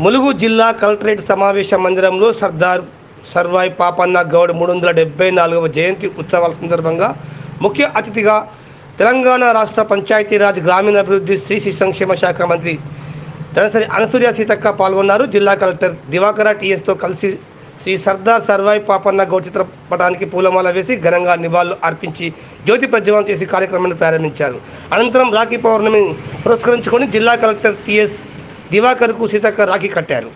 ములుగు జిల్లా కలెక్టరేట్ సమావేశ మందిరంలో సర్దార్ సర్వాయి పాపన్న గౌడ్ 374వ జయంతి ఉత్సవాల సందర్భంగా ముఖ్య అతిథిగా తెలంగాణ రాష్ట్ర పంచాయతీరాజ్ గ్రామీణాభివృద్ధి శిశు సంక్షేమ శాఖ మంత్రి దళసరి అనసూయ సీతక్క పాల్గొన్నారు. జిల్లా కలెక్టర్ దివాకర టీఎస్తో కలిసి శ్రీ సర్దార్ సర్వాయి పాపన్న గౌడ్ చిత్రపటానికి పూలమాల వేసి ఘనంగా నివాళులు అర్పించి జ్యోతి ప్రజ్వలనం చేసి కార్యక్రమాన్ని ప్రారంభించారు. అనంతరం రాఖీ పౌర్ణమి పురస్కరించుకొని జిల్లా కలెక్టర్ టీఎస్ దివాకర్కు సీతక్క రాఖీ కట్టారు.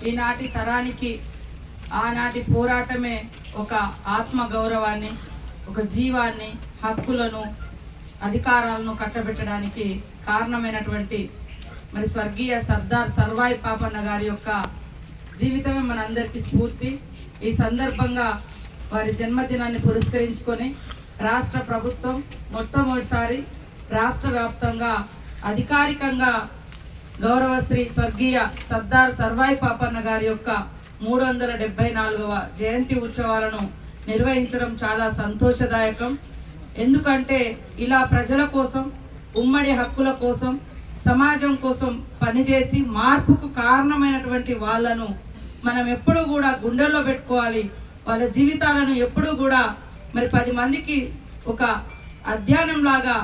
ఈనాటి తరానికి ఆనాటి పోరాటమే ఒక ఆత్మ గౌరవాన్ని, ఒక జీవాన్ని, హక్కులను, అధికారాలను కట్టబెట్టడానికి కారణమైనటువంటి మరి స్వర్గీయ సర్దార్ సర్వాయి పాపన్న గారి యొక్క జీవితమే మనందరికీ స్ఫూర్తి. ఈ సందర్భంగా వారి జన్మదినాన్ని పురస్కరించుకొని రాష్ట్ర ప్రభుత్వం మొట్టమొదటిసారి రాష్ట్ర వ్యాప్తంగా అధికారికంగా గౌరవశ్రీ స్వర్గీయ సర్దార్ సర్వాయి పాపన్న గారి యొక్క 374వ జయంతి ఉత్సవాలను నిర్వహించడం చాలా సంతోషదాయకం. ఎందుకంటే ఇలా ప్రజల కోసం, ఉమ్మడి హక్కుల కోసం, సమాజం కోసం పనిచేసి మార్పుకు కారణమైనటువంటి వాళ్ళను మనం ఎప్పుడూ కూడా గుండెల్లో పెట్టుకోవాలి. వాళ్ళ జీవితాలను ఎప్పుడూ కూడా మరి 10 మందికి ఒక అధ్యయనం లాగా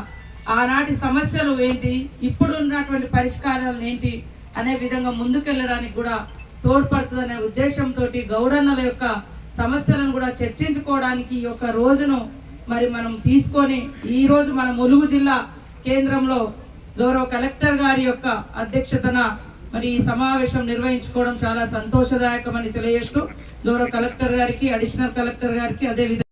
ఆనాటి సమస్యలు ఏంటి, ఇప్పుడు ఉన్నటువంటి పరిష్కారాలు ఏంటి అనే విధంగా ముందుకెళ్ళడానికి కూడా తోడ్పడుతుందనే ఉద్దేశంతో గౌడన్నల యొక్క సమస్యలను కూడా చర్చించుకోవడానికి ఈ యొక్క రోజును మరి మనం తీసుకొని ఈరోజు మన ములుగు జిల్లా కేంద్రంలో గౌరవ కలెక్టర్ గారి యొక్క అధ్యక్షతన మరి ఈ సమావేశం నిర్వహించుకోవడం చాలా సంతోషదాయకమని తెలియజేస్తూ గౌరవ కలెక్టర్ గారికి, అడిషనల్ కలెక్టర్ గారికి, అదేవిధంగా